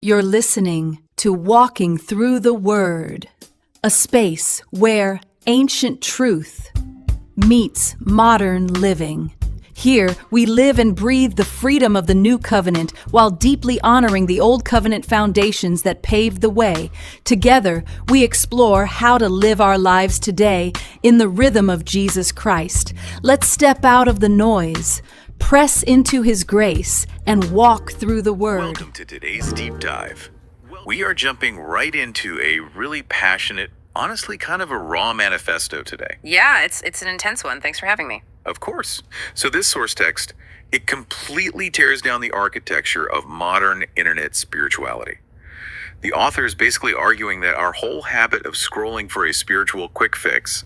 You're listening to Walking Through the Word, a space where ancient truth meets modern living. Here, we live and breathe the freedom of the new covenant while deeply honoring the old covenant foundations that paved the way. Together, we explore how to live our lives today in the rhythm of Jesus Christ. Let's step out of the noise, press into His grace, and walk through the Word. Welcome to today's deep dive. We are jumping right into a really passionate, honestly kind of a raw manifesto today. Yeah, it's an intense one. Thanks for having me. Of course. So this source text, it completely tears down the architecture of modern internet spirituality. The author is basically arguing that our whole habit of scrolling for a spiritual quick fix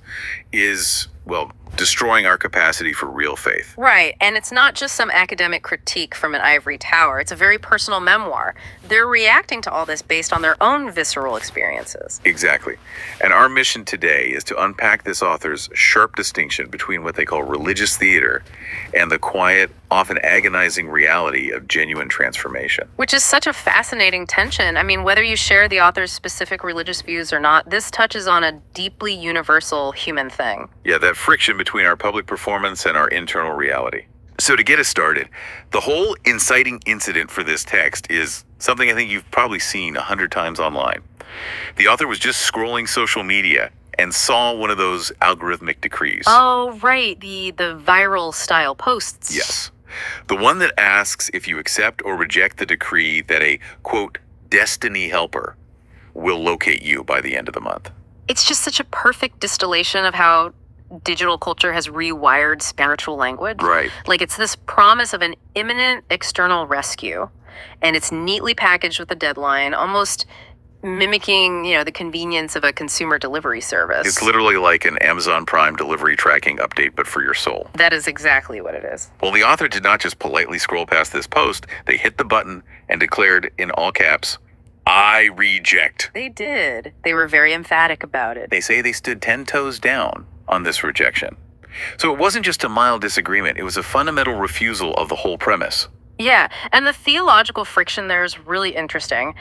is, well, destroying our capacity for real faith. Right, and it's not just some academic critique from an ivory tower. It's a very personal memoir. They're reacting to all this based on their own visceral experiences. Exactly. And our mission today is to unpack this author's sharp distinction between what they call religious theater and the quiet, often agonizing reality of genuine transformation. Which is such a fascinating tension. I mean, whether you share the author's specific religious views or not, this touches on a deeply universal human thing. Yeah, that friction between our public performance and our internal reality. So to get us started, the whole inciting incident for this text is something I think you've probably seen 100 times online. The author was just scrolling social media and saw one of those algorithmic decrees. Oh, right, the viral style posts. Yes. The one that asks if you accept or reject the decree that a, quote, destiny helper will locate you by the end of the month. It's just such a perfect distillation of how digital culture has rewired spiritual language. Right. Like it's this promise of an imminent external rescue, and it's neatly packaged with a deadline, almost mimicking, the convenience of a consumer delivery service. It's literally like an Amazon Prime delivery tracking update, but for your soul. That is exactly what it is. Well, the author did not just politely scroll past this post. They hit the button and declared in all caps, "I reject." They did. They were very emphatic about it. They say they stood 10 toes down on this rejection. So it wasn't just a mild disagreement. It was a fundamental refusal of the whole premise. Yeah, and the theological friction there is really interesting.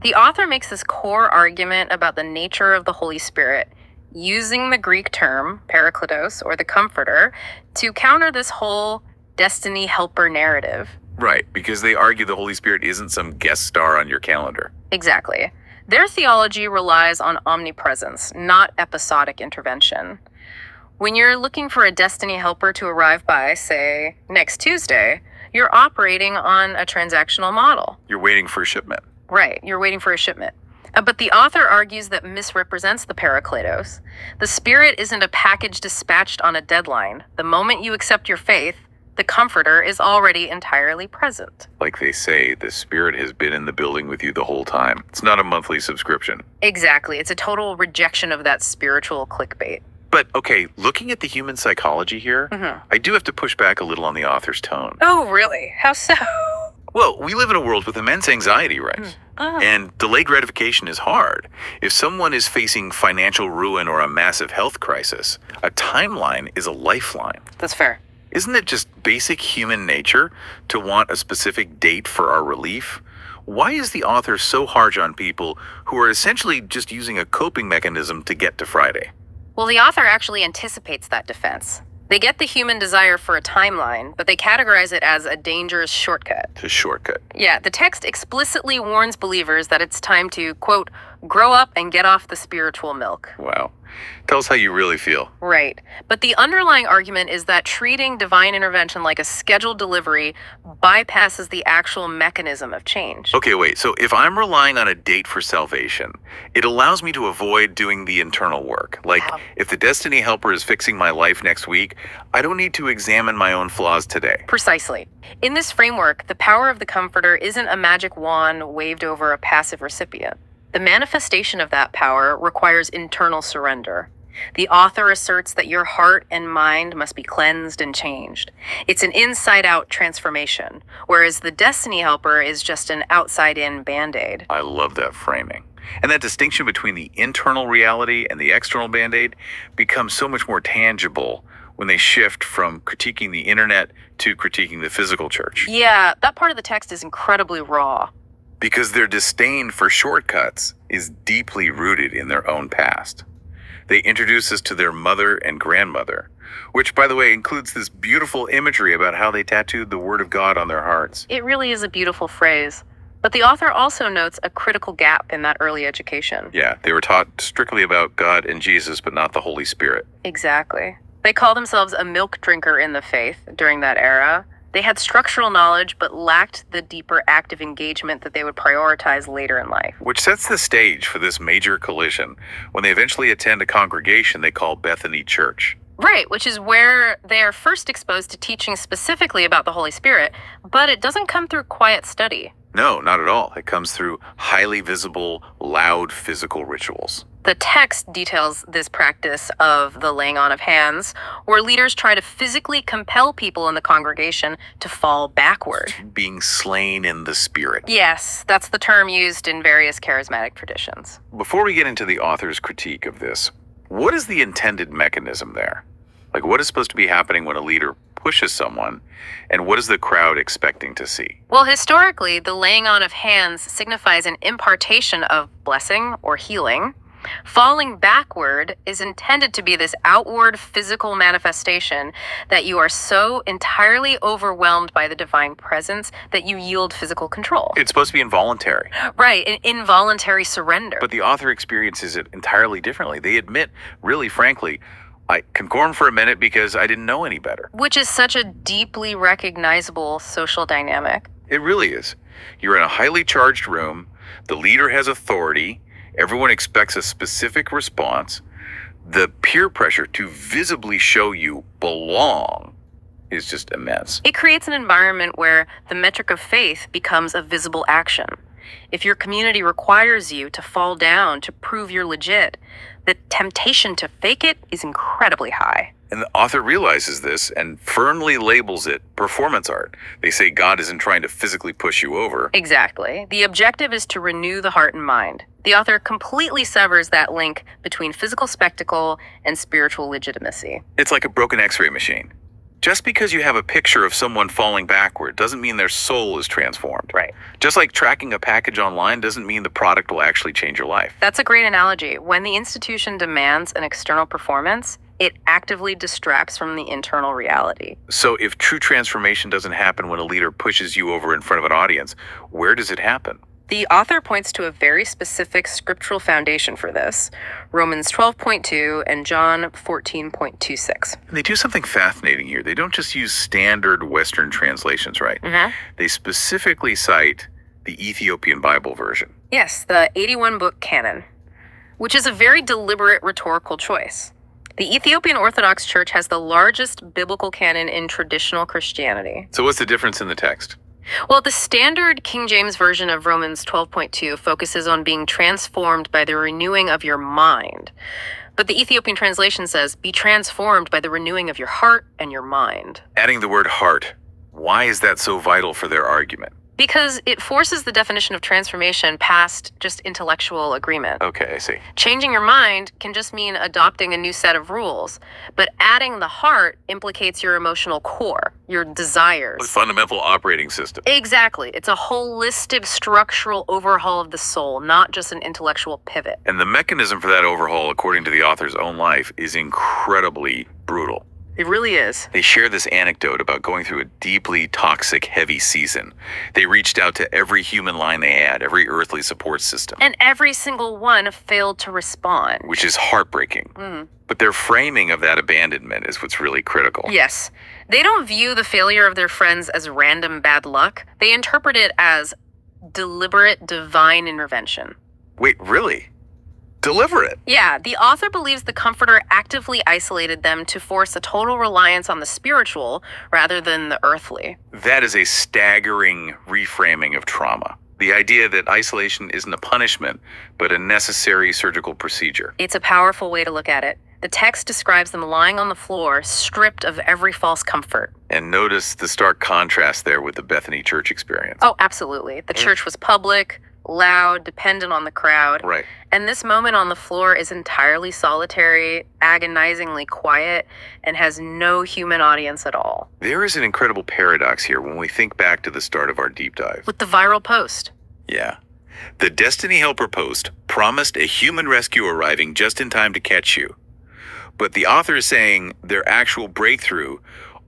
The author makes this core argument about the nature of the Holy Spirit, using the Greek term, parakletos, or the comforter, to counter this whole destiny helper narrative. Right, because they argue the Holy Spirit isn't some guest star on your calendar. Exactly. Their theology relies on omnipresence, not episodic intervention. When you're looking for a destiny helper to arrive by, say, next Tuesday, you're operating on a transactional model. You're waiting for a shipment. Right, you're waiting for a shipment. But the author argues that misrepresents the parakletos. The Spirit isn't a package dispatched on a deadline. The moment you accept your faith, the Comforter is already entirely present. Like they say, the Spirit has been in the building with you the whole time. It's not a monthly subscription. Exactly. It's a total rejection of that spiritual clickbait. But, okay, looking at the human psychology here, I do have to push back a little on the author's tone. Oh, really? How so? Well, we live in a world with immense anxiety, right? And delayed gratification is hard. If someone is facing financial ruin or a massive health crisis, a timeline is a lifeline. That's fair. Isn't it just basic human nature to want a specific date for our relief? Why is the author so harsh on people who are essentially just using a coping mechanism to get to Friday? Well, the author actually anticipates that defense. They get the human desire for a timeline, but they categorize it as a dangerous shortcut. A shortcut. Yeah, the text explicitly warns believers that it's time to, quote, grow up and get off the spiritual milk. Wow. Tell us how you really feel. Right. But the underlying argument is that treating divine intervention like a scheduled delivery bypasses the actual mechanism of change. Okay, wait. So if I'm relying on a date for salvation, it allows me to avoid doing the internal work. Like, if the destiny helper is fixing my life next week, I don't need to examine my own flaws today. Precisely. In this framework, the power of the Comforter isn't a magic wand waved over a passive recipient. The manifestation of that power requires internal surrender. The author asserts that your heart and mind must be cleansed and changed. It's an inside-out transformation, whereas the destiny helper is just an outside-in Band-Aid. I love that framing. And that distinction between the internal reality and the external Band-Aid becomes so much more tangible when they shift from critiquing the internet to critiquing the physical church. Yeah, that part of the text is incredibly raw. because their disdain for shortcuts is deeply rooted in their own past. They introduce us to their mother and grandmother, which, by the way, includes this beautiful imagery about how they tattooed the Word of God on their hearts. It really is a beautiful phrase. But the author also notes a critical gap in that early education. Yeah, they were taught strictly about God and Jesus, but not the Holy Spirit. Exactly. They call themselves a milk drinker in the faith during that era. They had structural knowledge, but lacked the deeper active engagement that they would prioritize later in life. Which sets the stage for this major collision when they eventually attend a congregation they call Bethany Church. Right, which is where they are first exposed to teaching specifically about the Holy Spirit, but it doesn't come through quiet study. No, not at all. It comes through highly visible, loud physical rituals. The text details this practice of the laying on of hands, where leaders try to physically compel people in the congregation to fall backward. Being slain in the Spirit. Yes, that's the term used in various charismatic traditions. Before we get into the author's critique of this, what is the intended mechanism there? Like, what is supposed to be happening when a leader pushes someone, and what is the crowd expecting to see? Well, historically, the laying on of hands signifies an impartation of blessing or healing. Falling backward is intended to be this outward physical manifestation that you are so entirely overwhelmed by the divine presence that you yield physical control. It's supposed to be involuntary. Right, an involuntary surrender. But the author experiences it entirely differently. They admit, really frankly, I conformed for a minute because I didn't know any better. Which is such a deeply recognizable social dynamic. It really is. You're in a highly charged room, the leader has authority, everyone expects a specific response. The peer pressure to visibly show you belong is just immense. It creates an environment where the metric of faith becomes a visible action. If your community requires you to fall down to prove you're legit, the temptation to fake it is incredibly high. And the author realizes this and firmly labels it performance art. They say God isn't trying to physically push you over. Exactly. The objective is to renew the heart and mind. The author completely severs that link between physical spectacle and spiritual legitimacy. It's like a broken x-ray machine. Just because you have a picture of someone falling backward doesn't mean their soul is transformed. Right. Just like tracking a package online doesn't mean the product will actually change your life. That's a great analogy. When the institution demands an external performance, it actively distracts from the internal reality. So if true transformation doesn't happen when a leader pushes you over in front of an audience, where does it happen? The author points to a very specific scriptural foundation for this, Romans 12.2 and John 14.26. And they do something fascinating here. They don't just use standard Western translations, right? They specifically cite the Ethiopian Bible version. Yes, the 81-book canon, which is a very deliberate rhetorical choice. The Ethiopian Orthodox Church has the largest biblical canon in traditional Christianity. So what's the difference in the text? Well, the standard King James Version of Romans 12.2 focuses on being transformed by the renewing of your mind. But the Ethiopian translation says, be transformed by the renewing of your heart and your mind. Adding the word heart, why is that so vital for their argument? Because it forces the definition of transformation past just intellectual agreement. Okay, I see. Changing your mind can just mean adopting a new set of rules, but adding the heart implicates your emotional core, your desires. The fundamental operating system. Exactly. It's a holistic structural overhaul of the soul, not just an intellectual pivot. And the mechanism for that overhaul, according to the author's own life, is incredibly brutal. It really is. They share this anecdote about going through a deeply toxic, heavy season. They reached out to every human line they had, every earthly support system. And every single one failed to respond. Which is heartbreaking. But their framing of that abandonment is what's really critical. Yes. They don't view the failure of their friends as random bad luck. They interpret it as deliberate divine intervention. Wait, really? Deliberate? Yeah, the author believes the comforter actively isolated them to force a total reliance on the spiritual rather than the earthly. That is a staggering reframing of trauma. The idea that isolation isn't a punishment, but a necessary surgical procedure. It's a powerful way to look at it. The text describes them lying on the floor, stripped of every false comfort. And notice the stark contrast there with the Bethany Church experience. Oh, absolutely. The church was public, loud, dependent on the crowd. Right. And this moment on the floor is entirely solitary, agonizingly quiet, and has no human audience at all. There is an incredible paradox here when we think back to the start of our deep dive. With the viral post. Yeah. The Destiny Helper post promised a human rescue arriving just in time to catch you. But the author is saying their actual breakthrough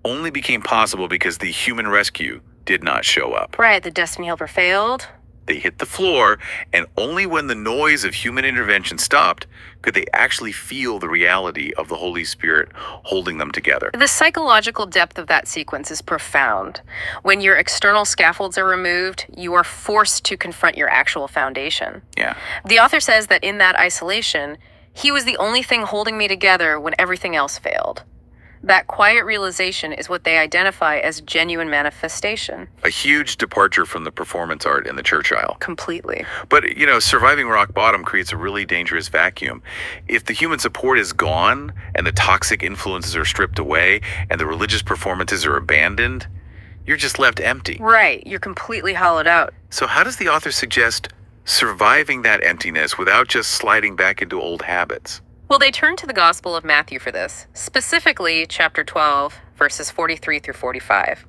only became possible because the human rescue did not show up. Right, the Destiny Helper failed. They hit the floor, and only when the noise of human intervention stopped could they actually feel the reality of the Holy Spirit holding them together. The psychological depth of that sequence is profound. When your external scaffolds are removed, you are forced to confront your actual foundation. Yeah. The author says that in that isolation, he was the only thing holding me together when everything else failed. That quiet realization is what they identify as genuine manifestation. A huge departure from the performance art in the church aisle. Completely. But, surviving rock bottom creates a really dangerous vacuum. If the human support is gone and the toxic influences are stripped away and the religious performances are abandoned, you're just left empty. Right, you're completely hollowed out. So how does the author suggest surviving that emptiness without just sliding back into old habits? Well, they turn to the Gospel of Matthew for this, specifically chapter 12, verses 43 through 45.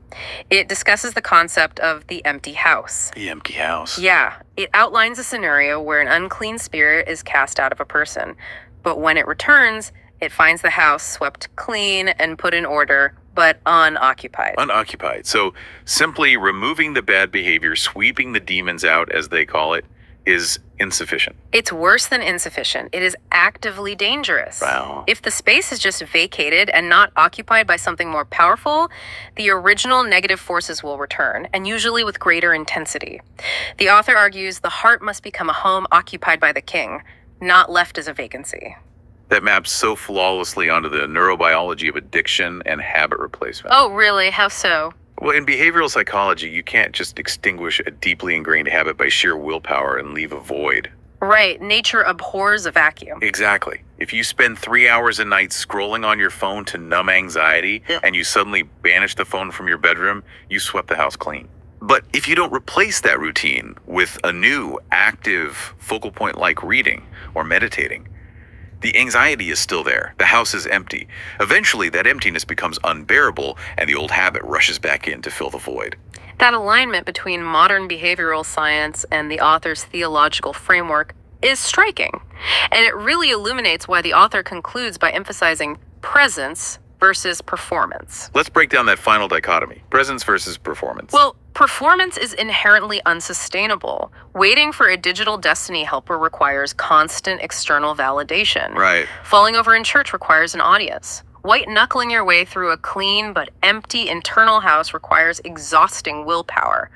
It discusses the concept of the empty house. The empty house. Yeah, it outlines a scenario where an unclean spirit is cast out of a person, but when it returns, it finds the house swept clean and put in order, but unoccupied. Unoccupied. So simply removing the bad behavior, sweeping the demons out, as they call it, is insufficient. It's worse than insufficient. It is actively dangerous. Wow. If the space is just vacated and not occupied by something more powerful, the original negative forces will return, and usually with greater intensity. The author argues the heart must become a home occupied by the king, not left as a vacancy. That maps so flawlessly onto the neurobiology of addiction and habit replacement. Oh, really? How so? Well, in behavioral psychology, you can't just extinguish a deeply ingrained habit by sheer willpower and leave a void. Right. Nature abhors a vacuum. Exactly. If you spend 3 hours a night scrolling on your phone to numb anxiety, and you suddenly banish the phone from your bedroom, you swept the house clean. But if you don't replace that routine with a new, active, focal point-like reading or meditating, the anxiety is still there. The house is empty. Eventually, that emptiness becomes unbearable, and the old habit rushes back in to fill the void. That alignment between modern behavioral science and the author's theological framework is striking. And it really illuminates why the author concludes by emphasizing presence versus performance. Let's break down that final dichotomy, presence versus performance. Well, performance is inherently unsustainable. Waiting for a digital destiny helper requires constant external validation. Right. Falling over in church requires an audience. White-knuckling your way through a clean but empty internal house requires exhausting willpower.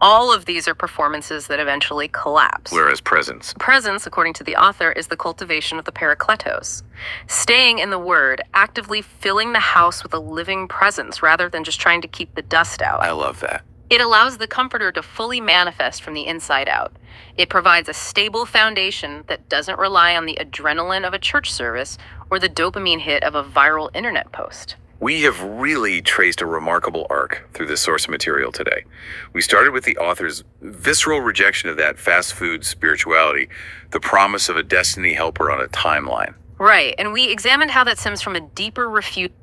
All of these are performances that eventually collapse. Whereas presence. Presence, according to the author, is the cultivation of the parakletos. Staying in the Word, actively filling the house with a living presence rather than just trying to keep the dust out. I love that. It allows the Comforter to fully manifest from the inside out. It provides a stable foundation that doesn't rely on the adrenaline of a church service or the dopamine hit of a viral internet post. We have really traced a remarkable arc through this source material today. We started with the author's visceral rejection of that fast food spirituality, the promise of a destiny helper on a timeline. Right, and we examined how that stems from a deeper refusal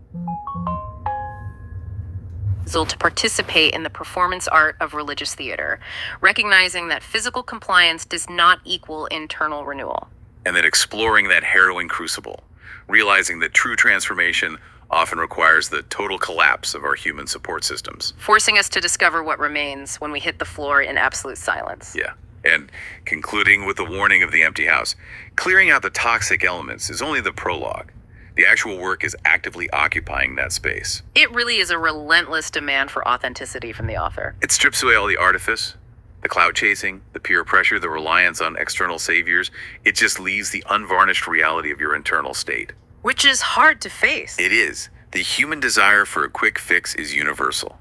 to participate in the performance art of religious theater, recognizing that physical compliance does not equal internal renewal. And then exploring that harrowing crucible, realizing that true transformation often requires the total collapse of our human support systems. Forcing us to discover what remains when we hit the floor in absolute silence. Yeah. And concluding with the warning of the empty house. Clearing out the toxic elements is only the prologue. The actual work is actively occupying that space. It really is a relentless demand for authenticity from the author. It strips away all the artifice, the clout chasing, the peer pressure, the reliance on external saviors. It just leaves the unvarnished reality of your internal state. Which is hard to face. It is. The human desire for a quick fix is universal.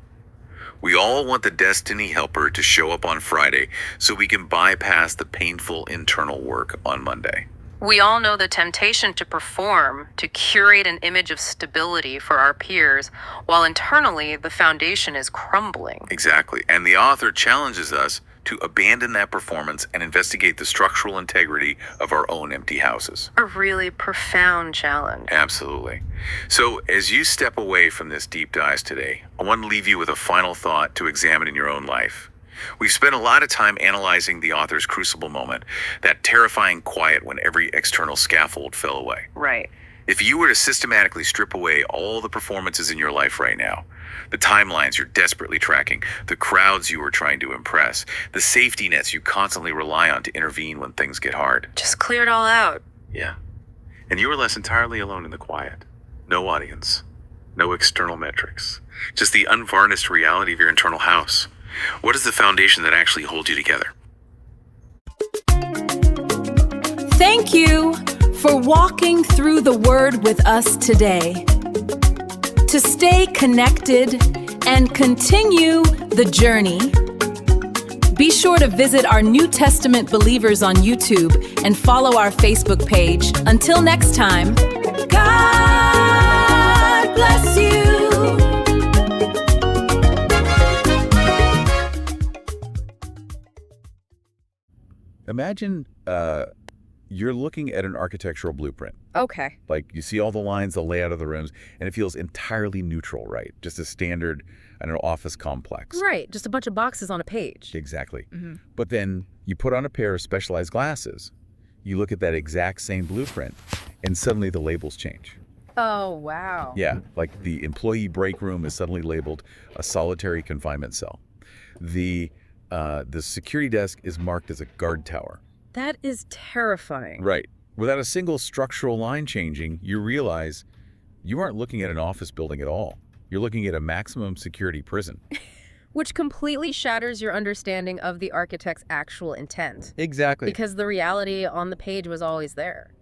We all want the destiny helper to show up on Friday so we can bypass the painful internal work on Monday. We all know the temptation to perform, to curate an image of stability for our peers, while internally the foundation is crumbling. Exactly. And the author challenges us to abandon that performance and investigate the structural integrity of our own empty houses. A really profound challenge. Absolutely. So as you step away from this deep dive today, I want to leave you with a final thought to examine in your own life. We've spent a lot of time analyzing the author's crucible moment, that terrifying quiet when every external scaffold fell away. Right. If you were to systematically strip away all the performances in your life right now, the timelines you're desperately tracking, the crowds you are trying to impress, the safety nets you constantly rely on to intervene when things get hard. Just clear it all out. Yeah. And you were less entirely alone in the quiet. No audience. No external metrics. Just the unvarnished reality of your internal house. What is the foundation that actually holds you together? Thank you for walking through the Word with us today. To stay connected and continue the journey, be sure to visit our New Testament Believers on YouTube and follow our Facebook page. Until next time, God bless you. Imagine you're looking at an architectural blueprint. Okay. Like you see all the lines, the layout of the rooms, and it feels entirely neutral, right? Just a standard, I don't know, office complex. Right. Just a bunch of boxes on a page. Exactly. But then you put on a pair of specialized glasses, you look at that exact same blueprint, and suddenly the labels change. Oh, wow. Yeah, like the employee break room is suddenly labeled a solitary confinement cell. The security desk is marked as a guard tower. That is terrifying. Right. Without a single structural line changing, you realize you aren't looking at an office building at all. You're looking at a maximum security prison. Which completely shatters your understanding of the architect's actual intent. Exactly. Because the reality on the page was always there,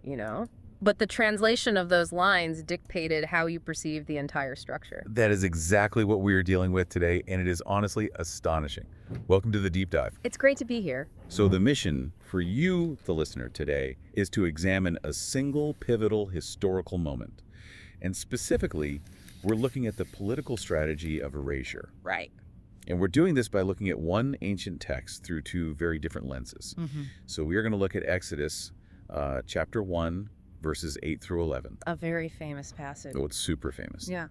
But the translation of those lines dictated how you perceived the entire structure. That is exactly what we are dealing with today, and it is honestly astonishing. Welcome to the Deep Dive. It's great to be here. So the mission for you, the listener, today is to examine a single pivotal historical moment. And specifically, we're looking at the political strategy of erasure. Right. And we're doing this by looking at one ancient text through two very different lenses. So we are going to look at Exodus chapter 1, verses 8 through 11. A very famous passage. Oh, it's super famous. Yeah.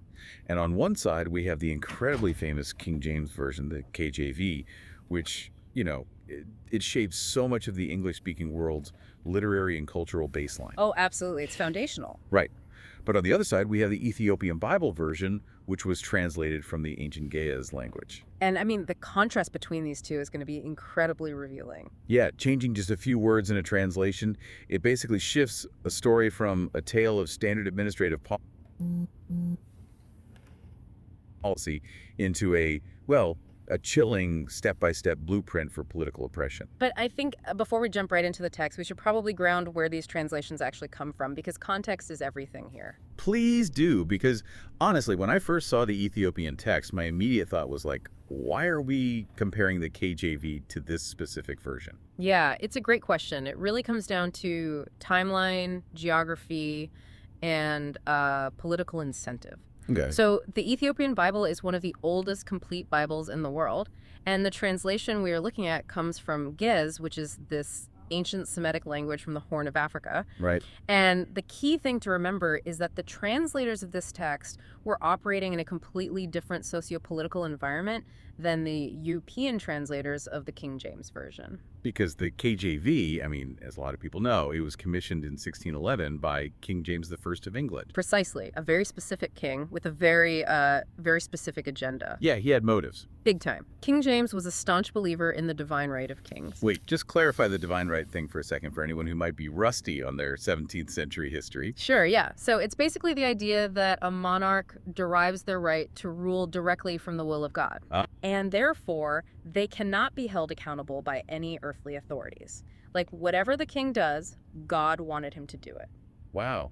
And on one side, we have the incredibly famous King James Version, the KJV, which, it shapes so much of the English-speaking world's literary and cultural baseline. Oh, absolutely. It's foundational. Right. But on the other side, we have the Ethiopian Bible version, which was translated from the ancient Ge'ez language. And the contrast between these two is going to be incredibly revealing. Yeah, changing just a few words in a translation, it basically shifts a story from a tale of standard administrative policy into a chilling step-by-step blueprint for political oppression. But I think before we jump right into the text, we should probably ground where these translations actually come from, because context is everything here. Please do, because honestly, when I first saw the Ethiopian text, my immediate thought was like, why are we comparing the KJV to this specific version? Yeah, it's a great question. It really comes down to timeline, geography, and political incentive. Okay. So the Ethiopian Bible is one of the oldest complete Bibles in the world, and the translation we are looking at comes from Ge'ez, which is this ancient Semitic language from the Horn of Africa. Right. And the key thing to remember is that the translators of this text were operating in a completely different socio-political environment than the European translators of the King James Version. Because the KJV, as a lot of people know, it was commissioned in 1611 by King James I of England. Precisely. A very specific king with a very specific agenda. Yeah, he had motives. Big time. King James was a staunch believer in the divine right of kings. Wait, just clarify the divine right thing for a second for anyone who might be rusty on their 17th century history. Sure, yeah. So it's basically the idea that a monarch derives their right to rule directly from the will of God. And therefore, they cannot be held accountable by any earthly authorities. Like, whatever the king does, God wanted him to do it. Wow.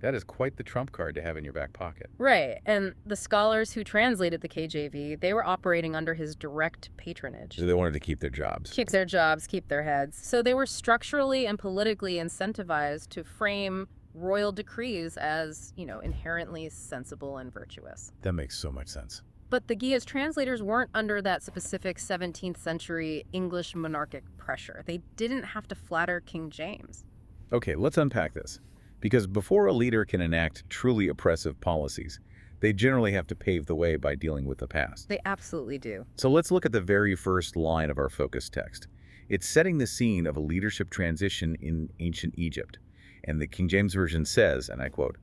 That is quite the trump card to have in your back pocket. Right. And the scholars who translated the KJV, they were operating under his direct patronage. So they wanted to keep their jobs. Keep their jobs, keep their heads. So they were structurally and politically incentivized to frame royal decrees as, inherently sensible and virtuous. That makes so much sense. But the Ge'ez translators weren't under that specific 17th century English monarchic pressure. They didn't have to flatter King James. Okay, let's unpack this. Because before a leader can enact truly oppressive policies, They generally have to pave the way by dealing with the past. They absolutely do. So let's look at the very first line of our focus text. It's setting the scene of a leadership transition in ancient Egypt. And the King James Version says, and I quote,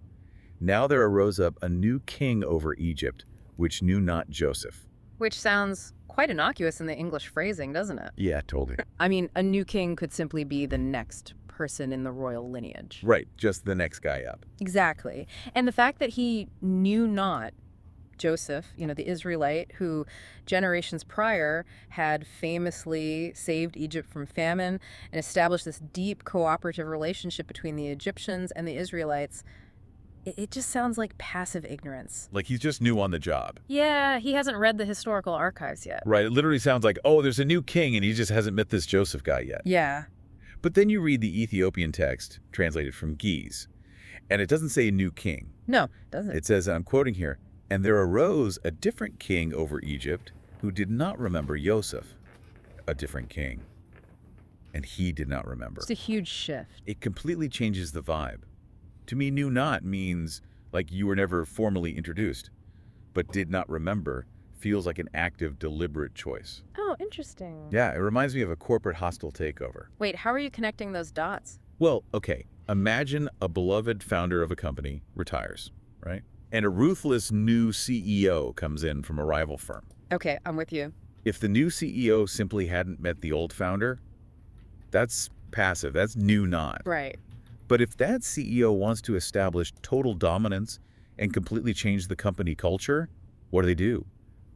"Now there arose up a new king over Egypt, which knew not Joseph." Which sounds quite innocuous in the English phrasing, doesn't it? Yeah, totally. I mean, a new king could simply be the next person in the royal lineage. Right, just the next guy up. Exactly. And the fact that he knew not Joseph, the Israelite who generations prior had famously saved Egypt from famine and established this deep cooperative relationship between the Egyptians and the Israelites, it just sounds like passive ignorance. Like he's just new on the job. Yeah, he hasn't read the historical archives yet. Right, it literally sounds like, oh, there's a new king and he just hasn't met this Joseph guy yet. Yeah. But then you read the Ethiopian text, translated from Geese, and it doesn't say a new king. No, doesn't it? It says, and I'm quoting here, "And there arose a different king over Egypt who did not remember Joseph." A different king. And he did not remember. It's a huge shift. It completely changes the vibe. To me, knew not means like you were never formally introduced, but did not remember feels like an active, deliberate choice. Oh, interesting. Yeah, it reminds me of a corporate hostile takeover. Wait, how are you connecting those dots? Well, okay, imagine a beloved founder of a company retires, right? And a ruthless new CEO comes in from a rival firm. Okay, I'm with you. If the new CEO simply hadn't met the old founder, that's passive, that's new not. Right. But if that CEO wants to establish total dominance and completely change the company culture, what do?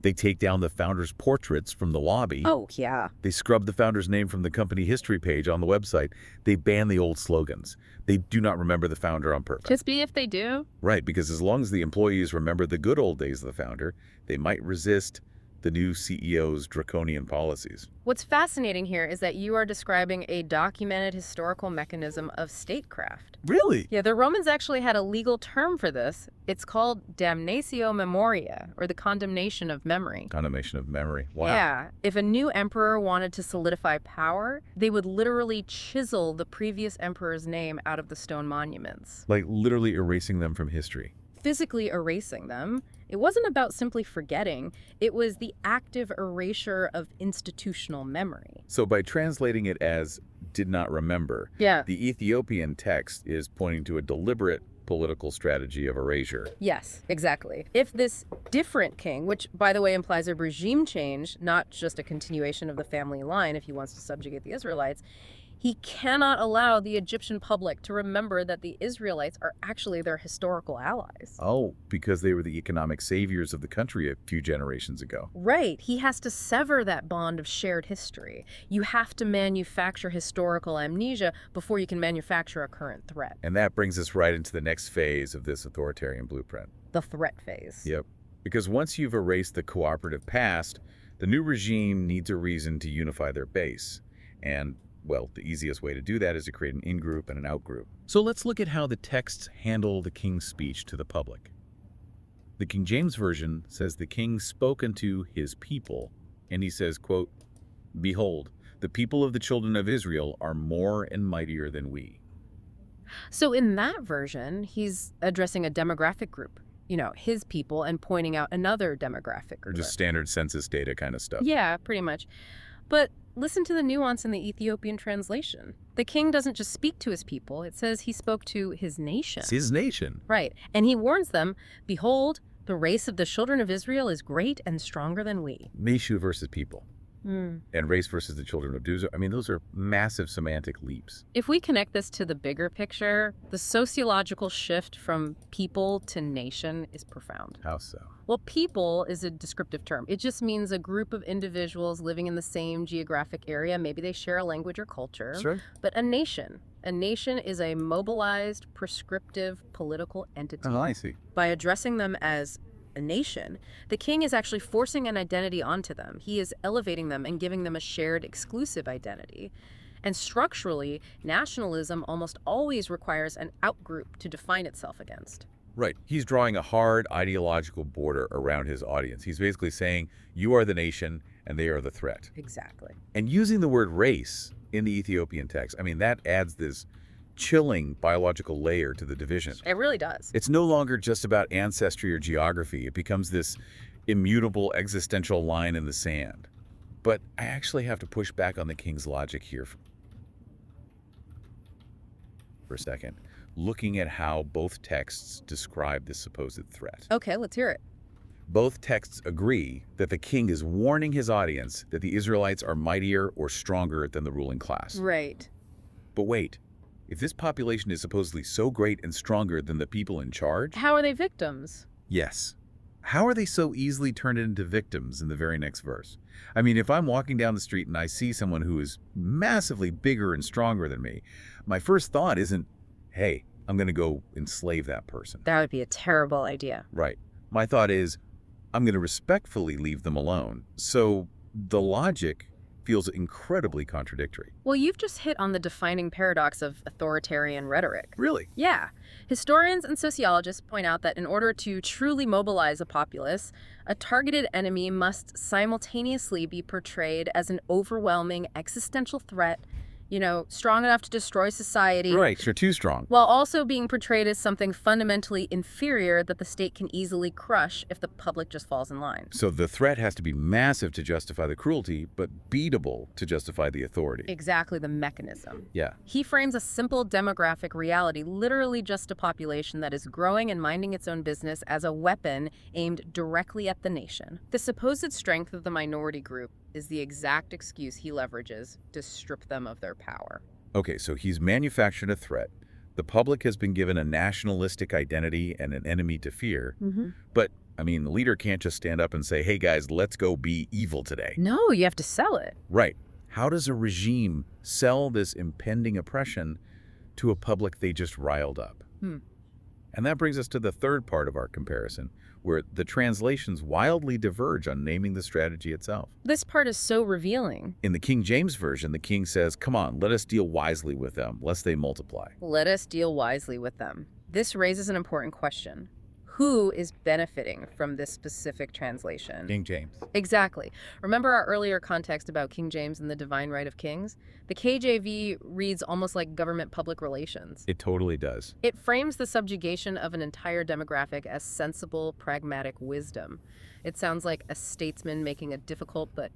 They take down the founder's portraits from the lobby. Oh, yeah. They scrub the founder's name from the company history page on the website. They ban the old slogans. They do not remember the founder on purpose. Just be if they do. Right, because as long as the employees remember the good old days of the founder, they might resist the new CEO's draconian policies. What's fascinating here is that you are describing a documented historical mechanism of statecraft. Really? Yeah, the Romans actually had a legal term for this. It's called damnatio memoria, or the condemnation of memory. Condemnation of memory. Wow. Yeah. If a new emperor wanted to solidify power, they would literally chisel the previous emperor's name out of the stone monuments. Like literally erasing them from history. Physically erasing them. It wasn't about simply forgetting. It was the active erasure of institutional memory. So by translating it as did not remember, Yeah. the Ethiopian text is pointing to a deliberate political strategy of erasure. Yes, exactly. If this different king, which by the way implies a regime change, not just a continuation of the family line if he wants to subjugate the Israelites, he cannot allow the Egyptian public to remember that the Israelites are actually their historical allies. Oh, because they were the economic saviors of the country a few generations ago. Right. He has to sever that bond of shared history. You have to manufacture historical amnesia before you can manufacture a current threat. And that brings us right into the next phase of this authoritarian blueprint. The threat phase. Yep. Because once you've erased the cooperative past, the new regime needs a reason to unify their base. And well, the easiest way to do that is to create an in-group and an out-group. So let's look at how the texts handle the king's speech to the public. The King James Version says the king spoke unto his people, and he says, quote, "Behold, the people of the children of Israel are more and mightier than we." So in that version, he's addressing a demographic group, his people, and pointing out another demographic Or group. just standard census data kind of stuff. Yeah, pretty much. But listen to the nuance in the Ethiopian translation. The king doesn't just speak to his people. It says he spoke to his nation. It's his nation. Right. And he warns them, behold, the race of the children of Israel is great and stronger than we. Meshu versus people. And race versus the children of Duzah. I mean, those are massive semantic leaps. If we connect this to the bigger picture, the sociological shift from people to nation is profound. How so? Well, people is a descriptive term. It just means a group of individuals living in the same geographic area. Maybe they share a language or culture. Sure. But a nation is a mobilized, prescriptive political entity. Oh, I see. By addressing them as a nation, the king is actually forcing an identity onto them. He is elevating them and giving them a shared exclusive identity. And structurally, nationalism almost always requires an outgroup to define itself against. Right. He's drawing a hard ideological border around his audience. He's basically saying, you are the nation and they are the threat. Exactly. And using the word race in the Ethiopian text, I mean, that adds this chilling biological layer to the division. It really does. It's no longer just about ancestry or geography. It becomes this immutable existential line in the sand. But I actually have to push back on the king's logic here for a second, looking at how both texts describe this supposed threat. Okay, let's hear it. Both texts agree that the king is warning his audience that the Israelites are mightier or stronger than the ruling class. Right. But wait, if this population is supposedly so great and stronger than the people in charge, How are they victims? yes. How are they so easily turned into victims in the very next verse? I mean, if I'm walking down the street and I see someone who is massively bigger and stronger than me, my first thought isn't, hey, I'm going to go enslave that person. That would be a terrible idea. Right. My thought is, I'm going to respectfully leave them alone. So the logic feels incredibly contradictory. Well, you've just hit on the defining paradox of authoritarian rhetoric. Really? Yeah. Historians and sociologists point out that in order to truly mobilize a populace, a targeted enemy must simultaneously be portrayed as an overwhelming existential threat, strong enough to destroy society. Right, you're too strong. While also being portrayed as something fundamentally inferior that the state can easily crush if the public just falls in line. So the threat has to be massive to justify the cruelty, but beatable to justify the authority. Exactly the mechanism. Yeah. He frames a simple demographic reality, literally just a population that is growing and minding its own business, as a weapon aimed directly at the nation. The supposed strength of the minority group is the exact excuse he leverages to strip them of their power. Okay, so he's manufactured a threat. The public has been given a nationalistic identity and an enemy to fear. But, the leader can't just stand up and say, hey guys, let's go be evil today. No, you have to sell it. Right. How does a regime sell this impending oppression to a public they just riled up? And that brings us to the third part of our comparison, where the translations wildly diverge on naming the strategy itself. This part is so revealing. In the King James Version, the king says, come on, let us deal wisely with them, lest they multiply. Let us deal wisely with them. This raises an important question. Who is benefiting from this specific translation? King James. Exactly. Remember our earlier context about King James and the divine right of kings? The KJV reads almost like government public relations. It totally does. It frames the subjugation of an entire demographic as sensible, pragmatic wisdom. It sounds like a statesman making a difficult but,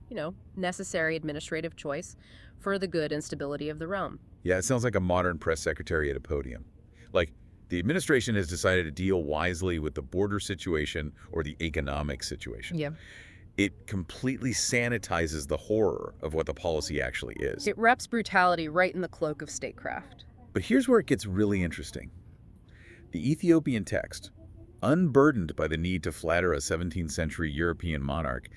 necessary administrative choice for the good and stability of the realm. Yeah, it sounds like a modern press secretary at a podium. Like, the administration has decided to deal wisely with the border situation or the economic situation. Yeah. It completely sanitizes the horror of what the policy actually is. It wraps brutality right in the cloak of statecraft. But here's where it gets really interesting. The Ethiopian text, unburdened by the need to flatter a 17th century European monarch,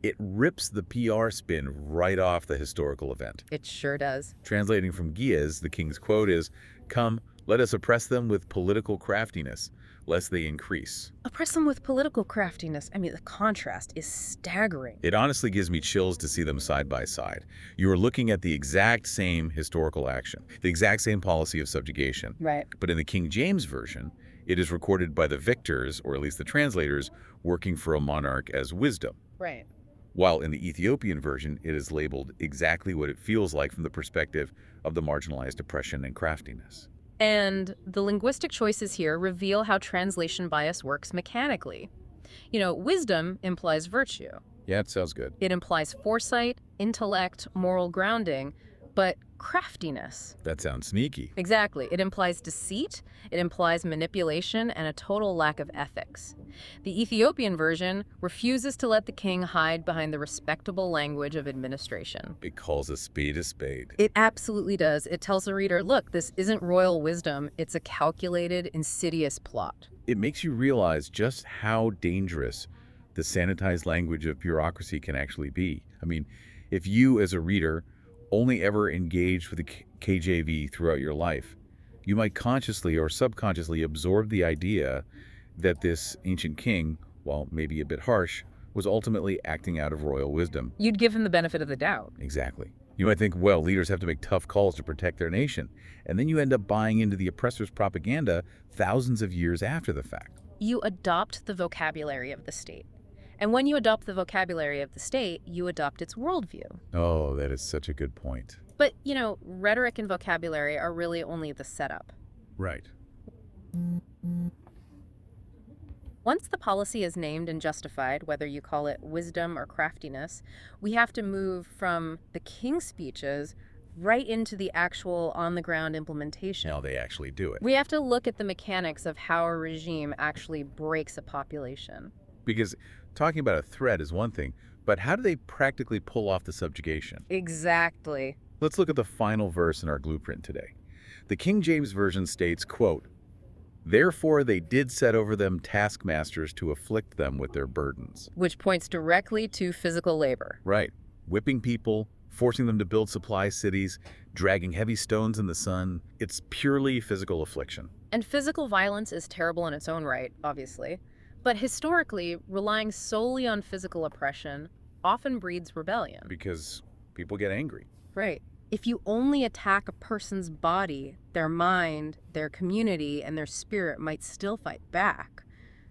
it rips the PR spin right off the historical event. It sure does. Translating from Giaz, the king's quote is, come, let us oppress them with political craftiness, lest they increase. Oppress them with political craftiness. The contrast is staggering. It honestly gives me chills to see them side by side. You are looking at the exact same historical action, the exact same policy of subjugation. Right. But in the King James Version, it is recorded by the victors, or at least the translators, working for a monarch as wisdom. Right. While in the Ethiopian version, it is labeled exactly what it feels like from the perspective of the marginalized oppression and craftiness. And the linguistic choices here reveal how translation bias works mechanically. Wisdom implies virtue. Yeah, it sounds good. It implies foresight, intellect, moral grounding, but craftiness. That sounds sneaky. Exactly. It implies deceit, it implies manipulation, and a total lack of ethics. The Ethiopian version refuses to let the king hide behind the respectable language of administration. It calls a spade a spade. It absolutely does. It tells the reader, look, this isn't royal wisdom, it's a calculated, insidious plot. It makes you realize just how dangerous the sanitized language of bureaucracy can actually be. If you, as a reader, only ever engaged with the KJV throughout your life, you might consciously or subconsciously absorb the idea that this ancient king, while maybe a bit harsh, was ultimately acting out of royal wisdom. You'd give him the benefit of the doubt. Exactly. You might think, well, leaders have to make tough calls to protect their nation, and then you end up buying into the oppressor's propaganda thousands of years after the fact. You adopt the vocabulary of the state. And when you adopt the vocabulary of the state, you adopt its worldview. Oh, that is such a good point. But, rhetoric and vocabulary are really only the setup. Right. Once the policy is named and justified, whether you call it wisdom or craftiness, we have to move from the king's speeches right into the actual on-the-ground implementation. Now they actually do it. We have to look at the mechanics of how a regime actually breaks a population. Because talking about a threat is one thing, but how do they practically pull off the subjugation? Exactly. Let's look at the final verse in our blueprint today. The King James Version states, quote, "Therefore they did set over them taskmasters to afflict them with their burdens." Which points directly to physical labor. Right. Whipping people, forcing them to build supply cities, dragging heavy stones in the sun. It's purely physical affliction. And physical violence is terrible in its own right, obviously. But historically, relying solely on physical oppression often breeds rebellion. Because people get angry. Right. If you only attack a person's body, their mind, their community, and their spirit might still fight back.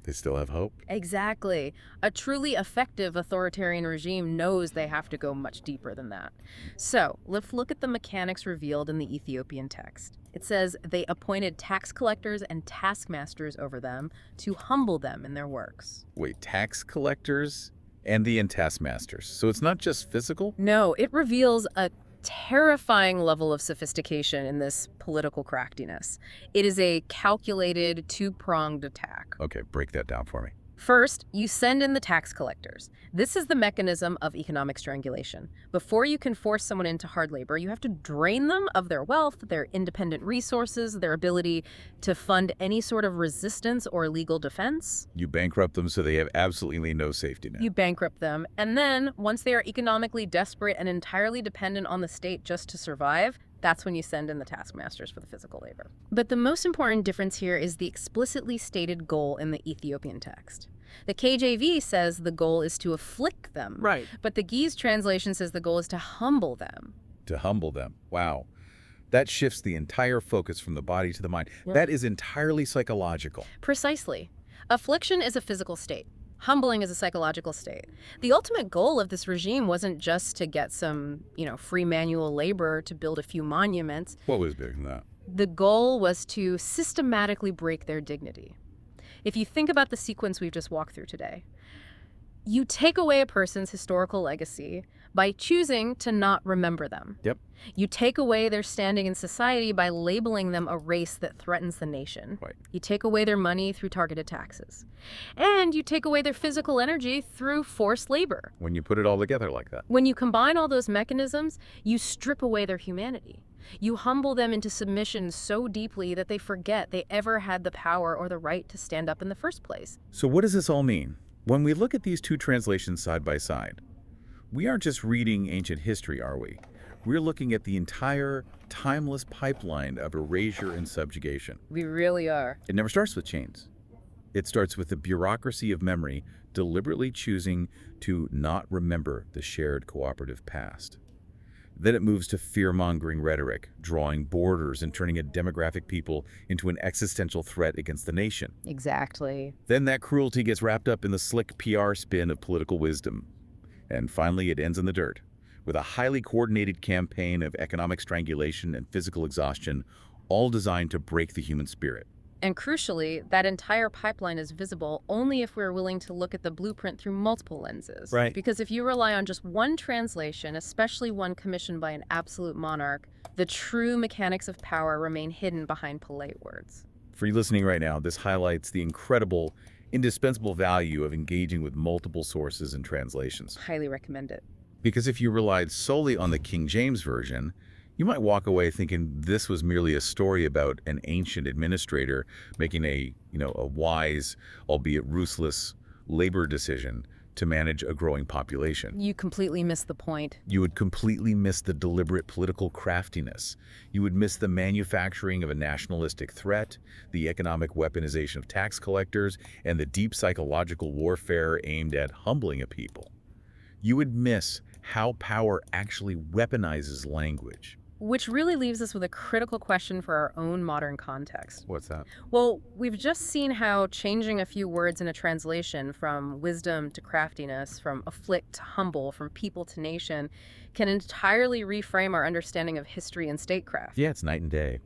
They still have hope. Exactly. A truly effective authoritarian regime knows they have to go much deeper than that. So, let's look at the mechanics revealed in the Ethiopian text. It says they appointed tax collectors and taskmasters over them to humble them in their works. Wait, tax collectors and the taskmasters. So it's not just physical? No, it reveals a terrifying level of sophistication in this political craftiness. It is a calculated, two-pronged attack. Okay, break that down for me. First, you send in the tax collectors. This is the mechanism of economic strangulation. Before you can force someone into hard labor, you have to drain them of their wealth, their independent resources, their ability to fund any sort of resistance or legal defense. You bankrupt them so they have absolutely no safety net. You bankrupt them, and then, once they are economically desperate and entirely dependent on the state just to survive, that's when you send in the taskmasters for the physical labor. But the most important difference here is the explicitly stated goal in the Ethiopian text. The KJV says the goal is to afflict them. Right. But the Ge'ez translation says the goal is to humble them. To humble them. Wow. That shifts the entire focus from the body to the mind. Yep. That is entirely psychological. Precisely. Affliction is a physical state. Humbling is a psychological state. The ultimate goal of this regime wasn't just to get some, free manual labor to build a few monuments. What was bigger than that? The goal was to systematically break their dignity. If you think about the sequence we've just walked through today, you take away a person's historical legacy by choosing to not remember them. Yep. You take away their standing in society by labeling them a race that threatens the nation. Right. You take away their money through targeted taxes. And you take away their physical energy through forced labor. When you put it all together like that. When you combine all those mechanisms, you strip away their humanity. You humble them into submission so deeply that they forget they ever had the power or the right to stand up in the first place. So what does this all mean? When we look at these two translations side by side, we aren't just reading ancient history, are we? We're looking at the entire timeless pipeline of erasure and subjugation. We really are. It never starts with chains. It starts with the bureaucracy of memory deliberately choosing to not remember the shared cooperative past. Then it moves to fear-mongering rhetoric, drawing borders and turning a demographic people into an existential threat against the nation. Exactly. Then that cruelty gets wrapped up in the slick PR spin of political wisdom. And finally, it ends in the dirt, with a highly coordinated campaign of economic strangulation and physical exhaustion, all designed to break the human spirit. And crucially, that entire pipeline is visible only if we're willing to look at the blueprint through multiple lenses. Right. Because if you rely on just one translation, especially one commissioned by an absolute monarch, the true mechanics of power remain hidden behind polite words. For you listening right now, this highlights the incredible, indispensable value of engaging with multiple sources and translations. Highly recommend it. Because if you relied solely on the King James Version, you might walk away thinking this was merely a story about an ancient administrator making a wise, albeit ruthless, labor decision to manage a growing population. You completely missed the point. You would completely miss the deliberate political craftiness. You would miss the manufacturing of a nationalistic threat, the economic weaponization of tax collectors, and the deep psychological warfare aimed at humbling a people. You would miss how power actually weaponizes language. Which really leaves us with a critical question for our own modern context. What's that? Well, we've just seen how changing a few words in a translation from wisdom to craftiness, from afflict to humble, from people to nation, can entirely reframe our understanding of history and statecraft. Yeah, it's night and day.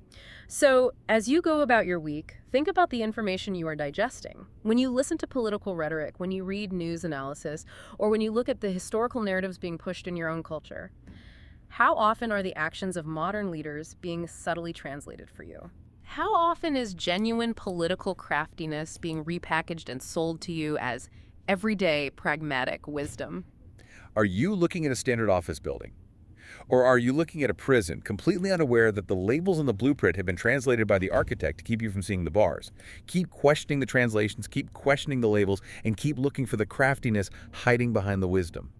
So, as you go about your week, think about the information you are digesting. When you listen to political rhetoric, when you read news analysis, or when you look at the historical narratives being pushed in your own culture, how often are the actions of modern leaders being subtly translated for you? How often is genuine political craftiness being repackaged and sold to you as everyday pragmatic wisdom? Are you looking at a standard office building? Or are you looking at a prison, completely unaware that the labels on the blueprint have been translated by the architect to keep you from seeing the bars? Keep questioning the translations, keep questioning the labels, and keep looking for the craftiness hiding behind the wisdom.